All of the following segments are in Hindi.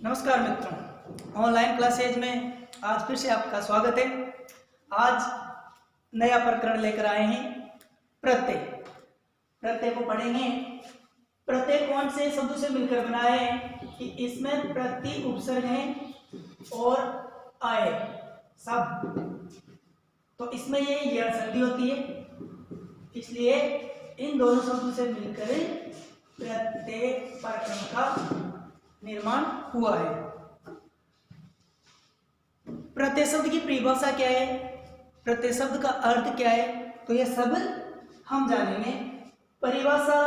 नमस्कार मित्रों, ऑनलाइन क्लासेज में आज फिर से आपका स्वागत है। आज नया प्रकरण लेकर आए हैं प्रत्यय। प्रत्यय को पढ़ेंगे। प्रत्यय कौन से शब्दों से मिलकर बना है कि इसमें प्रति उपसर्ग है और आए शब्द, तो इसमें ये यह संधि होती है, इसलिए इन दोनों शब्दों से मिलकर प्रत्यय प्रकरण का निर्माण हुआ है। प्रत्यय शब्द की परिभाषा क्या है, प्रत्यय शब्द का अर्थ क्या है, तो यह सब हम जानेंगे। परिभाषा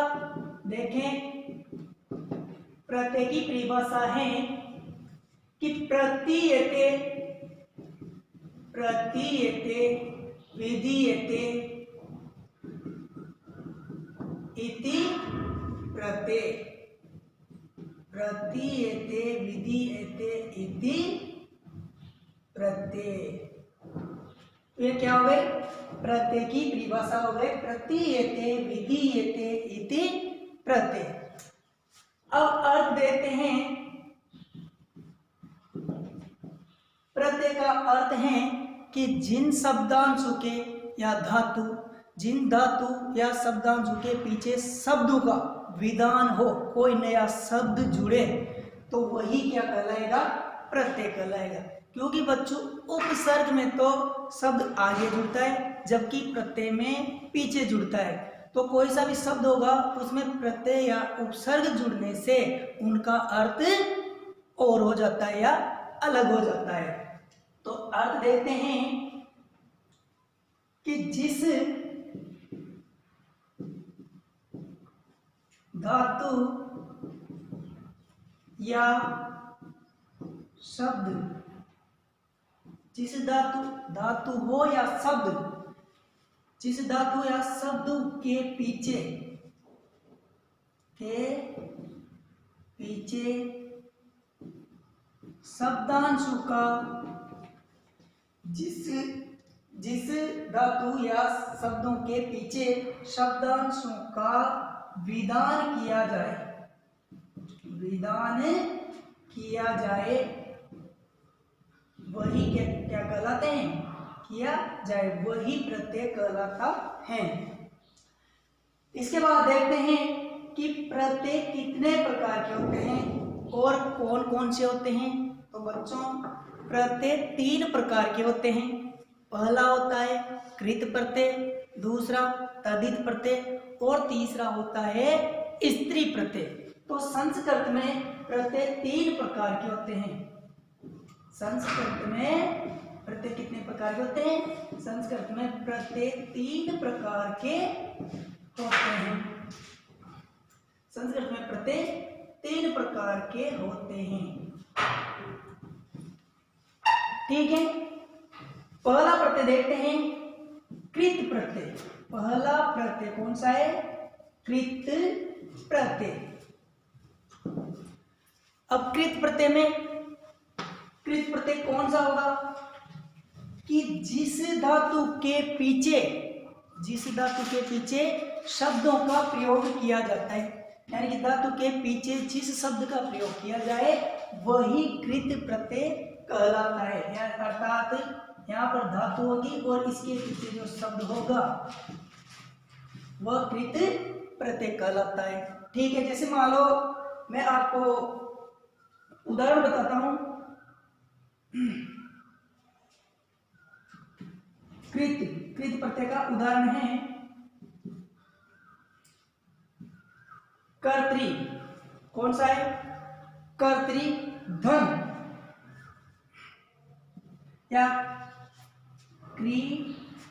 देखें, प्रत्यय की परिभाषा है कि प्रतीयते विधीयते इति प्रत्यय। प्रतीयते विधीयते इति प्रत्यय। तो ये क्या हो गए, प्रत्यय की परिभाषा हो गए प्रतीयते विधीयते इति प्रत्यय। अब अर्थ देते हैं। प्रत्यय का अर्थ है कि जिन शब्दांशों के या जिन धातु या शब्दांशों के पीछे शब्दों का विधान हो, कोई नया शब्द जुड़े, तो वही क्या कहलाएगा, प्रत्यय कहलाएगा। क्योंकि बच्चों उपसर्ग में तो शब्द आगे जुड़ता है जबकि प्रत्यय में पीछे जुड़ता है। तो कोई सा भी शब्द होगा उसमें प्रत्यय या उपसर्ग जुड़ने से उनका अर्थ और हो जाता है या अलग हो जाता है। तो अर्थ देते हैं कि जिस धातु या शब्द, जिस धातु हो या शब्द, जिस धातु या शब्द के पीछे शब्दांशों का, जिस धातु या शब्दों के पीछे शब्दांशों का विधान किया जाए, वही क्या कहलाते हैं, किया जाए, वही प्रत्यय कहलाता है। इसके बाद देखते हैं कि प्रत्यय कितने प्रकार के होते हैं और कौन कौन से होते हैं। तो बच्चों प्रत्यय 3 प्रकार के होते हैं। पहला होता है कृत प्रत्यय, दूसरा तद्धित प्रत्यय और तीसरा होता है स्त्री प्रत्यय। तो संस्कृत में प्रत्यय 3 प्रकार के होते हैं। संस्कृत में प्रत्यय कितने प्रकार के होते हैं, संस्कृत में प्रत्यय 3 प्रकार के होते हैं। संस्कृत में प्रत्यय 3 प्रकार के होते हैं। ठीक है, पहला प्रत्यय देखते हैं कृत प्रत्यय। पहला प्रत्यय कौन सा है, कृत प्रत्यय। अब कृत प्रत्यय में कृत प्रत्यय कौन सा होगा कि जिस धातु के पीछे शब्दों का प्रयोग किया जाता है, यानी कि धातु के पीछे जिस शब्द का प्रयोग किया जाए वही कृत प्रत्यय कहलाता है। अर्थात यहाँ पर धातु होगी और इसके पीछे जो शब्द होगा वह कृत प्रत्यय कहलाता है। ठीक है, जैसे मान लो मैं आपको उदाहरण बताता हूं। कृत प्रत्यय का उदाहरण है कर्तरी। कौन सा है, कर्तरी धन या क्री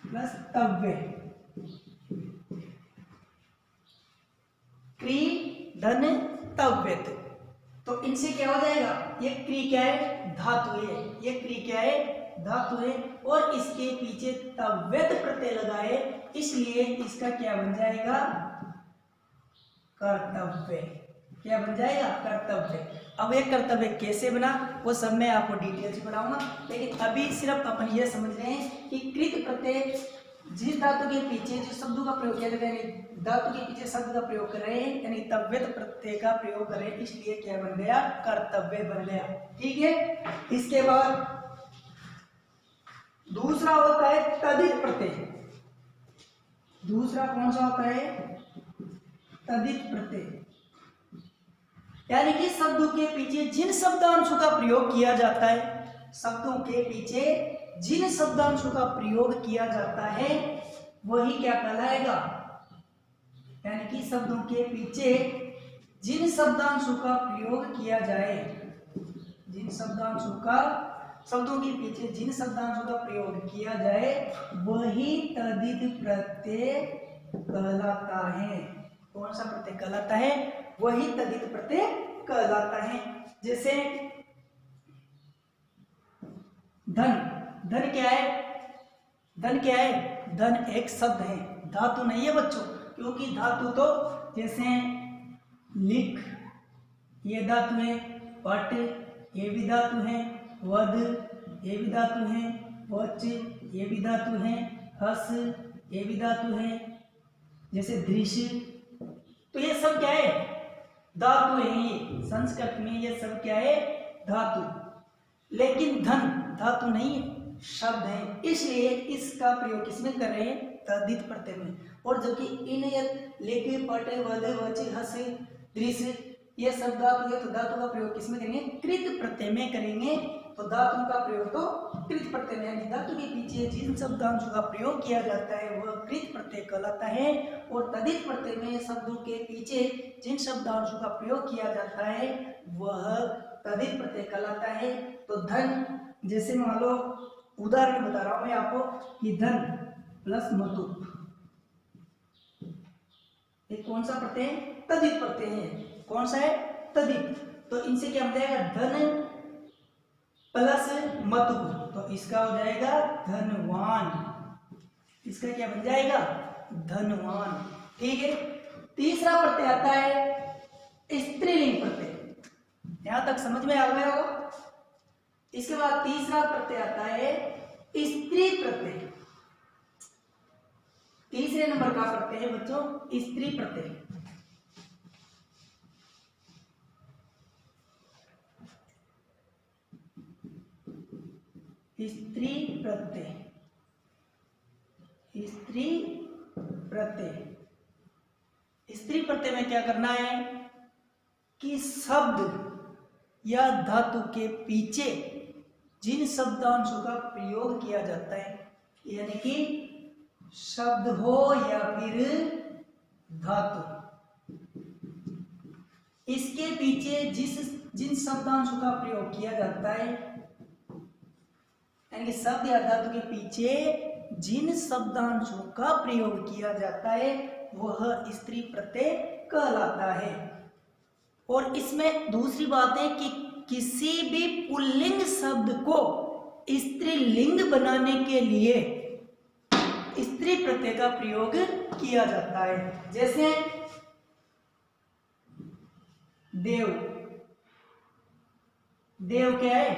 प्लस तव्य, क्री धन तव्यत। तो इनसे क्या हो जाएगा, ये क्री क्या है, धातु है, ये क्री क्या है, धातु है, और इसके पीछे तव्यत प्रत्यय लगाए, इसलिए इसका क्या बन जाएगा, कर्तव्य। क्या बन जाएगा, कर्तव्य। अब ये कर्तव्य कैसे बना वो सब मैं आपको डिटेल से पढ़ाऊंगा, लेकिन अभी सिर्फ अपन ये समझ रहे हैं कि कृत प्रत्यय जिस धातु के पीछे जो शब्दों का प्रयोग किया जाता है, यानी धातु के पीछे शब्द का प्रयोग कर रहे हैं, यानी तव्यत प्रत्यय का प्रयोग कर रहे हैं, इसलिए क्या बन गया, कर्तव्य बन गया। ठीक है। इसके बाद दूसरा होता है तदित प्रत्यय। दूसरा कौन सा होता है, तदित प्रत्यय, यानी कि शब्दों के पीछे जिन शब्दांशों का प्रयोग किया जाता है, शब्दों के पीछे जिन शब्दांशों का प्रयोग किया जाता है वही क्या कहलाएगा, यानी कि शब्दों के पीछे जिन शब्दांशों का प्रयोग किया जाए, जिन शब्दांशों का, शब्दों के पीछे जिन शब्दांशों का प्रयोग किया जाए वही तदित प्रत्यय कहलाता है। कौन सा प्रत्यय कहलाता है, वही तदित प्रत्यय कहलाता है। जैसे धन, धन क्या है, धन क्या है, धन एक शब्द है, धातु नहीं है बच्चों, क्योंकि धातु तो जैसे लिख ये धातु है, पट ये भी धातु है, वध ये भी धातु है, वच ये भी धातु है, हस ये भी धातु है, जैसे दृश्य, तो ये सब क्या है, धातु है। ये संस्कृत में ये सब क्या है, धातु। लेकिन धन धातु नहीं है, शब्द है, इसलिए इसका प्रयोग किसमें कर रहे हैं, तदित प्रत्यय में। और जबकि इन लिख पट वध वच हस दृश्य ये सब धातु है, तो धातु का प्रयोग किसमें करेंगे, कृत प्रत्यय में करेंगे। तो धातु का प्रयोग तो कृत प्रत्यय में, यानी धातु के पीछे जिन शब्दांशों का प्रयोग किया जाता है वह कृत प्रत्यय कहलाता है। और तदित प्रत्यय में शब्दों के पीछे जिन शब्दांशों का प्रयोग किया जाता है वह तदित प्रत्यय कहलाता है। तो धन, जैसे मान लो उदाहरण बता रहा हूं मैं आपको कि धन प्लस मतु, ये कौन सा प्रत्यय है, तदित प्रत्यय है। कौन सा है, तदित। तो इनसे क्या बन जाएगा, धन प्लस मतु, तो इसका हो जाएगा धनवान, इसका क्या बन जाएगा, धनवान। ठीक है। तीसरा प्रत्यय आता है स्त्रीलिंग प्रत्यय, यहां तक समझ में आ गया होगा। इसके बाद तीसरा प्रत्यय आता है स्त्री प्रत्यय। तीसरे नंबर का प्रत्यय है बच्चों स्त्री प्रत्यय। स्त्री प्रत्यय, स्त्री प्रत्यय, स्त्री प्रत्यय में क्या करना है कि शब्द या धातु के पीछे जिन शब्दांशों का प्रयोग किया जाता है, यानी कि शब्द हो या फिर धातु, इसके पीछे जिन शब्दांशों का प्रयोग किया जाता है, यानी कि शब्द या धातु के पीछे जिन शब्दांशों का प्रयोग किया जाता है वह स्त्री प्रत्यय कहलाता है। और इसमें दूसरी बात है कि किसी भी पुल्लिंग शब्द को स्त्रीलिंग बनाने के लिए स्त्री प्रत्यय का प्रयोग किया जाता है। जैसे देव, देव क्या है,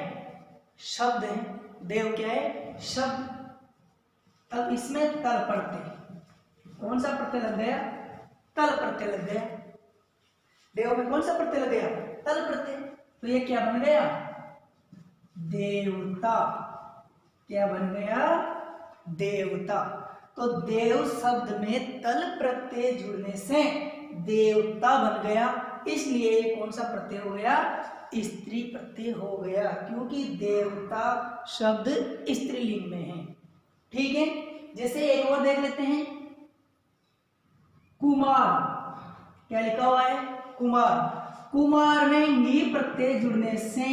शब्द है, देव क्या है, शब्द। अब इसमें तल प्रत्यय, कौन सा प्रत्यय लग गया, तल प्रत्यय लग गया। देव में कौन सा प्रत्यय लग गया, तल प्रत्यय। तो ये क्या बन गया, देवता। क्या बन गया, देवता। तो देव शब्द में तल प्रत्यय जुड़ने से देवता बन गया, इसलिए ये कौन सा प्रत्यय हो गया, स्त्री प्रत्यय हो गया, क्योंकि देवता शब्द स्त्रीलिंग में है। ठीक है। जैसे एक और देख लेते हैं, कुमार, क्या लिखा हुआ है, कुमार। कुमार में नी प्रत्यय जुड़ने से,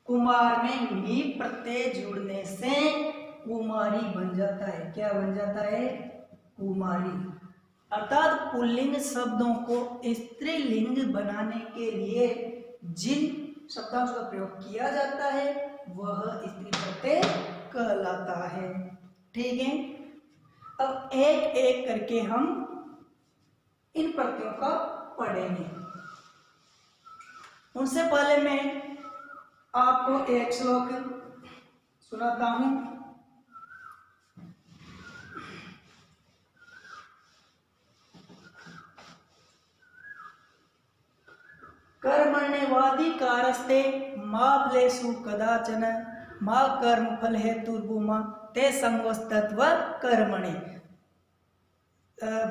कुमार में नी प्रत्यय जुड़ने से कुमारी बन जाता है। क्या बन जाता है, कुमारी। अर्थात पुल्लिंग शब्दों को स्त्रीलिंग बनाने के लिए जिन शब्दांशों का प्रयोग किया जाता है वह स्त्री प्रत्यय कहलाता है। ठीक है। अब एक एक करके हम इन प्रत्ययों का पढ़ेंगे। उनसे पहले मैं आपको एक श्लोक सुनाता हूं। कर्मण्यवादी कारस्ते मा फलेषु कदाचन मा कर्म फल हेतुर्भूमा ते संगोस्तत्व कर्मणि।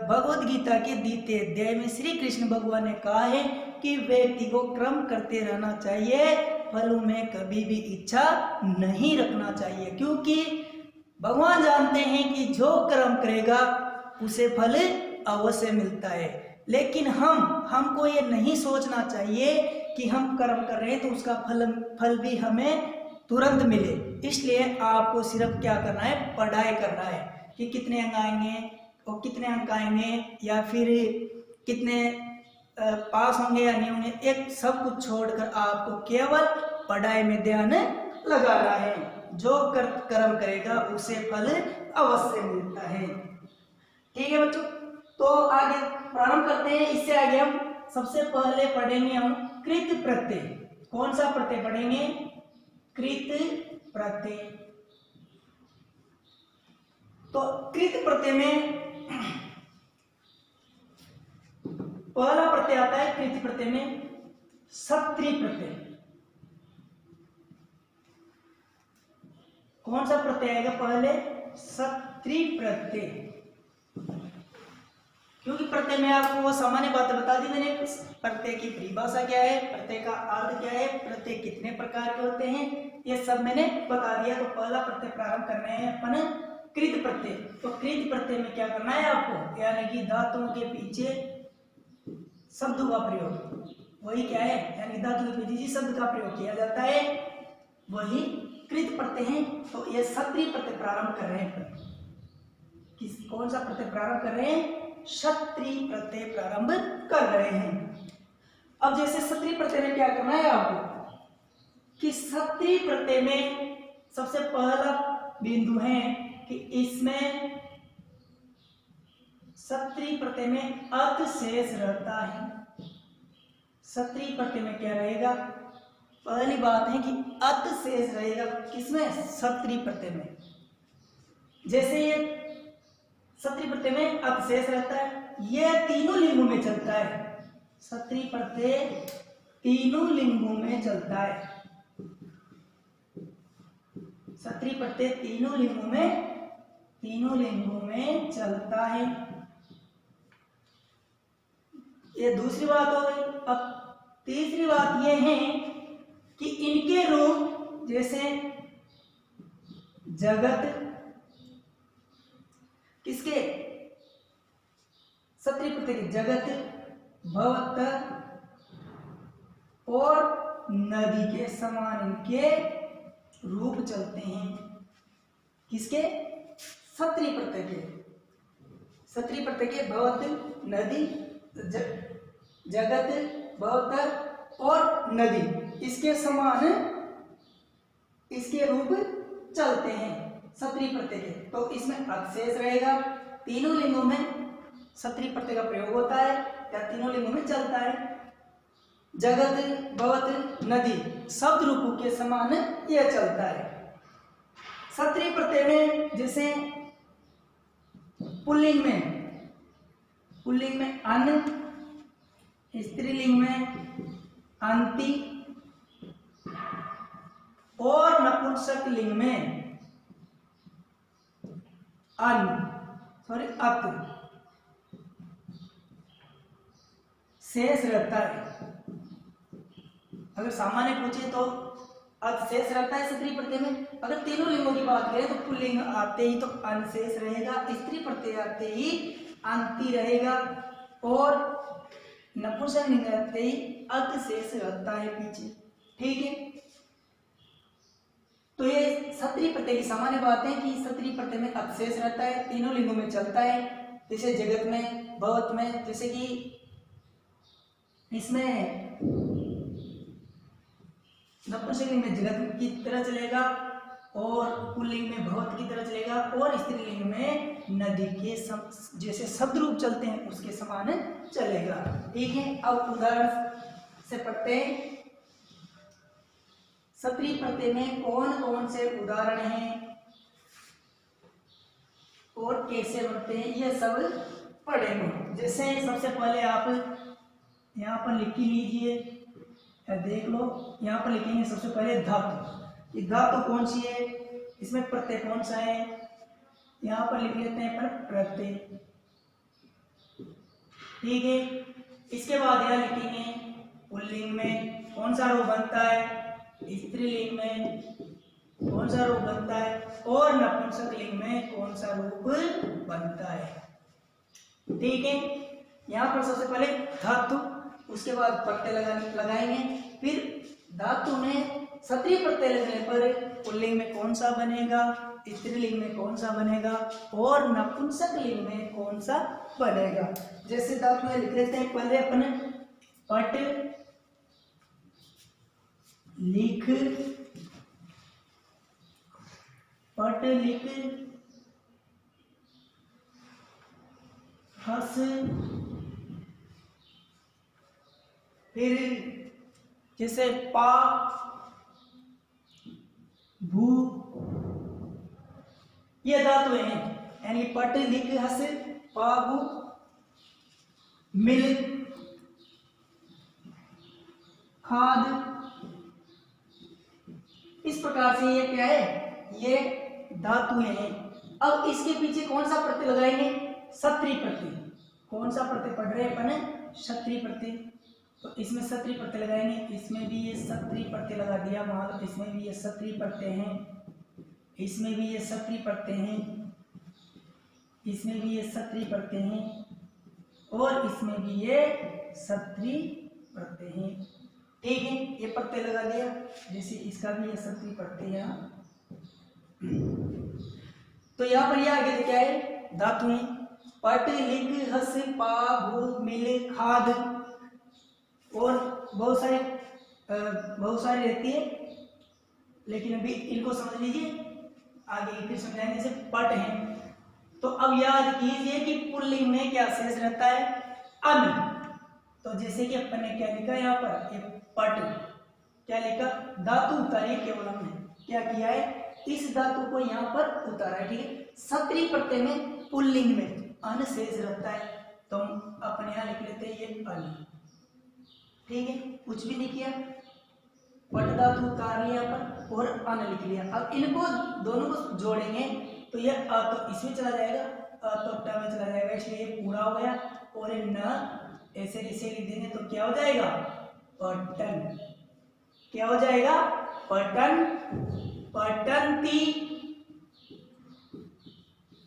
भगवत गीता के द्वितीय अध्याय में श्री कृष्ण भगवान ने कहा है कि व्यक्ति को कर्म करते रहना चाहिए, फलों में कभी भी इच्छा नहीं रखना चाहिए, क्योंकि भगवान जानते हैं कि जो कर्म करेगा उसे फल अवश्य मिलता है। लेकिन हमको ये नहीं सोचना चाहिए कि हम कर्म कर रहे हैं तो उसका फल भी हमें तुरंत मिले। इसलिए आपको सिर्फ क्या करना है, पढ़ाई करना है कि कितने अंक आएंगे और कितने अंक आएंगे या फिर कितने पास होंगे या नहीं होंगे, एक सब कुछ छोड़कर आपको केवल पढ़ाई में ध्यान लगाना है। जो कर्म करेगा उसे फल अवश्य मिलता है। ठीक है बच्चों, तो आगे प्रारंभ करते हैं। इससे आगे हम सबसे पहले पढ़ेंगे हम कृत प्रत्यय। कौन सा प्रत्यय पढ़ेंगे? कृत प्रत्यय। तो कृत प्रत्यय में पहला प्रत्यय आता है कृत प्रत्यय में सत्री प्रत्यय। कौन सा प्रत्यय आएगा पहले? सत्री प्रत्यय। क्योंकि प्रत्यय में आपको वो सामान्य बातें बता दी मैंने। प्रत्यय की परिभाषा क्या है, प्रत्यय का अर्थ क्या है, प्रत्यय कितने प्रकार के होते हैं, ये सब मैंने बता दिया। तो पहला प्रत्यय प्रारंभ करना है अपन कृत प्रत्यय। तो कृत प्रत्यय में क्या करना है आपको, यानी कि धातुओं के पीछे शब्द का प्रयोग, वही क्या है, यानी धातु के पीछे जिस शब्द का प्रयोग किया जाता है वही कृत प्रत्यय है। तो ये सत्री प्रत्यय प्रारंभ कर रहे हैं। कौन सा प्रत्यय प्रारंभ कर रहे हैं? सत्री प्रत्यय प्रारंभ कर रहे हैं। अब जैसे सत्री प्रत्यय में क्या करना है आपको कि सत्री प्रत्यय में सबसे पहला बिंदु है कि इसमें सत्री प्रत्यय में अर्थ शेष रहता है। सत्री प्रत्यय में क्या रहेगा? पहली बात है कि अर्थ शेष रहेगा। किसमें? सत्री प्रत्यय में। जैसे ये सत्री प्रत्यय में अर्थ शेष रहता है, यह तीनों लिंगों में चलता है। सत्री प्रत्यय तीनों लिंगों में चलता है। सत्री प्रत्यय तीनों लिंगों में चलता है। ये दूसरी बात हो गई। अब तीसरी बात ये है कि इनके रूप जैसे जगत, किसके? सत्री प्रत्यय के जगत, भवत और नदी के समान इनके रूप चलते हैं। किसके? सत्री प्रत्यय के। सत्री प्रत्यय के भवत, नदी, जगत, भवत और नदी, इसके समान इसके रूप चलते हैं सत्री प्रत्यय के। तो इसमें अर्थ शेष रहेगा। तीनों लिंगों में सत्री प्रत्यय का प्रयोग होता है या तीनों लिंगों में चलता है। जगत, भवत, नदी शब्द रूपों के समान यह चलता है। सत्री प्रत्यय में जैसे पुल्लिंग में अन, स्त्रीलिंग में अंति और नपुंसक लिंग में अत शेष रहता है। अगर सामान्य पूछे तो अत शेष रहता है सत्री प्रत्यय में। अगर तीनों लिंगों की बात करें तो पुल्लिंग आते ही तो अन शेष रहेगा, स्त्री प्रत्यय आते ही अंति रहेगा और नपुंसक लिंग आते ही अत शेष रहता है पीछे। ठीक है, तो ये सत्री प्रत्यय की सामान्य बात है कि सत्री प्रत्यय में अत शेष रहता है, तीनों लिंगों में चलता है। जैसे जगत में, भवत में, जैसे कि इसमें नपुंसक लिंग में जगत की तरह चलेगा और पुल्लिंग में भवत की तरह चलेगा और स्त्रीलिंग में नदी के जैसे शब्द रूप चलते हैं उसके समान चलेगा। ठीक है, अब उदाहरण से पढ़ते हैं। सत्री प्रत्यय में कौन कौन से उदाहरण हैं और कैसे बनते हैं ये सब पढ़ेंगे। जैसे सबसे पहले आप यहाँ पर लिख लीजिए देख लो, यहाँ पर लिखेंगे सबसे पहले धातु। ये धातु कौन सी है, इसमें प्रत्यय कौन सा है, यहाँ पर लिख लेते हैं पर प्रत्यय। ठीक है, इसके बाद यहाँ लिखेंगे पुल्लिंग में कौन सा रूप बनता है, स्त्रीलिंग में कौन सा रूप बनता है, और नपुंसक लिंग में कौन सा रूप बनता है। ठीक है, यहाँ पर सबसे पहले धातु, उसके बाद प्रत्यय लगाएंगे, फिर धातु में सत्रीय प्रत्यय लगने पर पुल्लिंग में कौन सा बनेगा, स्त्रीलिंग में कौन सा बनेगा, और नपुंसक लिंग में कौन सा बनेगा। जैसे धातु में लिख लेते हैं पहले अपने पट लिख, पट लिख हस, फिर जैसे पा भू, ये धातु है, यानी पट लिख हस पा भू मिल खाद। इस प्रकार से ये क्या है, ये धातुएं हैं। अब इसके पीछे कौन सा प्रत्यय लगाएंगे, सत्रीय प्रत्यय। कौन सा प्रत्यय पढ़ रहे हैं अपन, सत्रीय प्रत्यय। तो इसमें सत्रीय प्रत्यय लगाएंगे, इसमें भी ये सत्रीय प्रत्यय लगा दिया, मान लो इसमें भी ये सत्रीय प्रत्यय हैं, इसमें भी ये सत्रीय प्रत्यय हैं, इसमें भी ये सत्रीय प्रत्यय हैं, और इसमें भी ये सत्रीय प्रत्यय हैं। ठीक है, ये प्रत्यय लगा दिया, जैसे इसका भी ये सत्रीय प्रत्यय है। तो यहाँ पर ये आगे क्या है, धातुएं पट लिख हस पा भू मिल खाद, और बहुत सारी रहती है, लेकिन अभी इनको समझ लीजिए, आगे फिर समझाएंगे। जैसे पट है, तो अब याद कीजिए कि पुल्लिंग में क्या शेष रहता है, अन। तो जैसे कि अपन ने क्या लिखा यहाँ पर, ये पट क्या लिखा, धातु उतारी, केवल हमने क्या किया है, इस धातु को यहाँ पर उतारा है। ठीक है, सत्रीय प्रत्यय में पुल्लिंग में अन शेष रहता है, तो हम अपन यहाँ लिख लेते हैं ये अन। ठीक है, कुछ भी नहीं किया, पट धातु उतार लिया पर और अन लिख लिया। अब इनको दोनों को जोड़ेंगे तो ये अ तो इसमें चला जाएगा, अ तो ट में चला जाएगा, इसलिए ये पूरा हो गया। और ये न ऐसे इसे लिख देंगे तो क्या हो जाएगा, पटन। क्या हो जाएगा, पटन, पटंती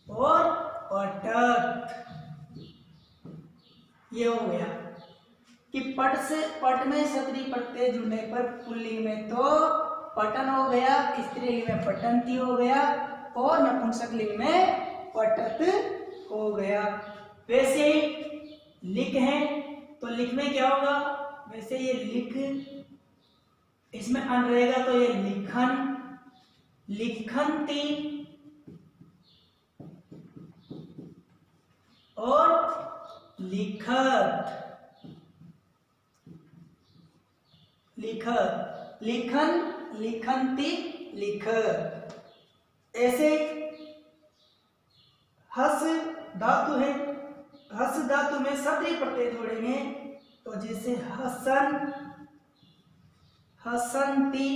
और पटत। ये हो गया कि पट से पट में सत्रीय प्रत्यय जुड़ने पर पुल्लिंग में तो पटन हो गया, स्त्रीलिंग में पटंती हो गया, और नपुंसक लिंग में पटत हो गया। वैसे लिख है, तो लिख में क्या होगा, वैसे ये लिख, इसमें अन रहेगा तो ये लिखन, लिखंती और लिखत, लिखत, लिखन, लिखंती, लिखत। ऐसे हस धातु है, हस धातु में सत्रीय प्रत्यय जोड़ेंगे, तो जैसे हसन, हसंती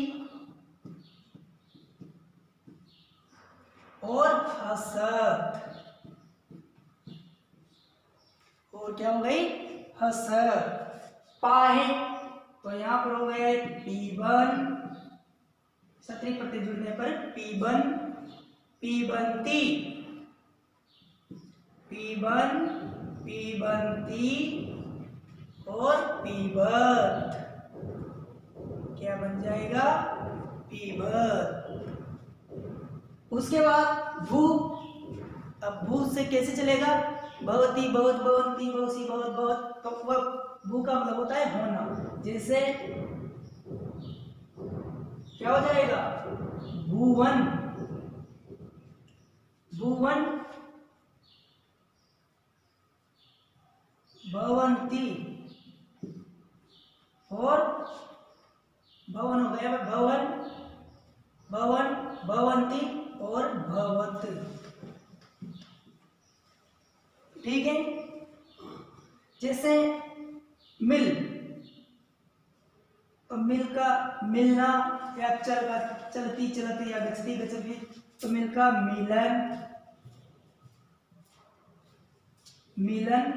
और हसत, और क्या हो गई, हसत। पा है, तो यहां पर हो गया पीबन, सत्रीय प्रत्यय जुड़ने पर पीबन, पीबंती, पीबन, पीबंती और पीबत। क्या बन जाएगा, पीबत। उसके बाद भू, अब भू से कैसे चलेगा, भवती, भवत, भवंती, भवसी, भवत, भवत। तो वह भू का मतलब होता है होना, जैसे क्या हो जाएगा, भुवन, भुवन, भवंती और भवन हो गया, भवन, भवन, भवंती और भवत। ठीक है, जैसे मिल, तो मिल का मिलना, या चल का चलती चलती, या गचती गचती, तो मिल का मिलन, मिलन,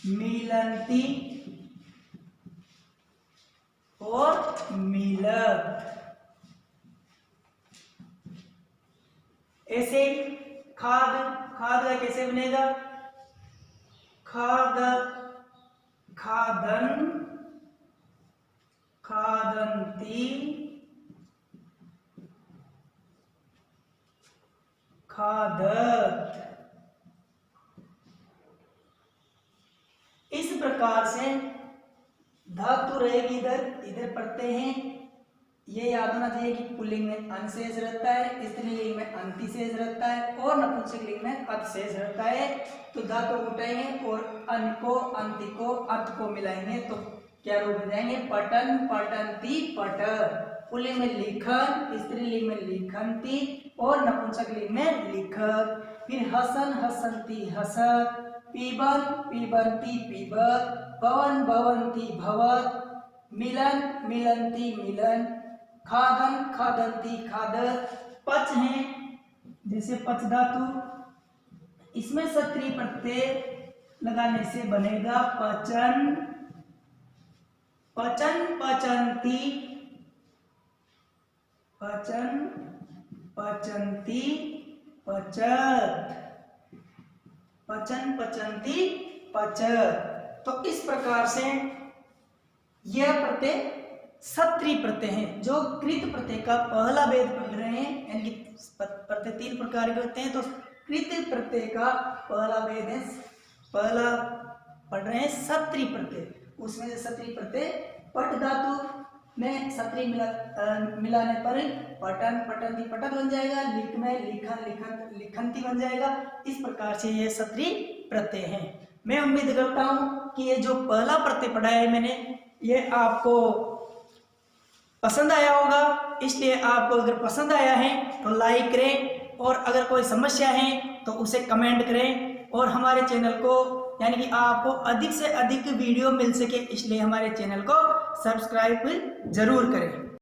मिलनती और मिलक। ऐसे खाद, खाद का कैसे बनेगा? खाद, खादन, खादंती, खादत। इस प्रकार से धातु रहेगी इधर, इधर पढ़ते हैं। ये याद होना चाहिए कि पुल्लिंग में अन शेष रहता है, स्त्रीलिंग में अंति शेष रहता है और नपुंसकलिंग में अत शेष रहता है। तो धातु उठाएंगे और अन को, अंति को, अत को मिलाएंगे तो क्या रूप हो जाएंगे? पठन, पठंती, पठ। पुल्लिंग में लिखन, स्त्रीलिंग में लिखंती और नपुंसकलिंग में लिखत। फिर हसन, हसंती, हसत। पीबन, पीबंती, पीबत। भवन, भवंती, भवत। मिलन, मिलंती, मिलन। खादन, खादंती, खादत। पच है, जैसे पच धातु, इसमें सत्री प्रत्यय लगाने से बनेगा पचन, पचन, पचंती, पचन, पचंती, पचत। पचन, पचंती, पचत। तो इस प्रकार से यह प्रत्यय सत्री प्रत्यय हैं। जो कृत प्रत्यय का पहला भेद पढ़ रहे हैं, यानी कि प्रत्यय 3 प्रकार के होते हैं, तो कृत प्रत्यय का पहला भेद है, पहला पढ़ रहे हैं सत्री प्रत्यय। उसमें से सत्री प्रत्यय पट धातु में सत्री मिलाने पर पठन, पठंती, पठत बन जाएगा। लिख में लिखन, लिखन, लिखंती बन जाएगा। इस प्रकार से ये सत्री प्रत्यय हैं। मैं उम्मीद करता हूँ कि ये जो पहला प्रत्यय पढ़ा है मैंने, ये आपको पसंद आया होगा। इसलिए आपको अगर पसंद आया है तो लाइक करें, और अगर कोई समस्या है तो उसे कमेंट करें। और हमारे चैनल को, यानी कि आपको अधिक से अधिक वीडियो मिल सके, इसलिए हमारे चैनल को सब्सक्राइब जरूर करें।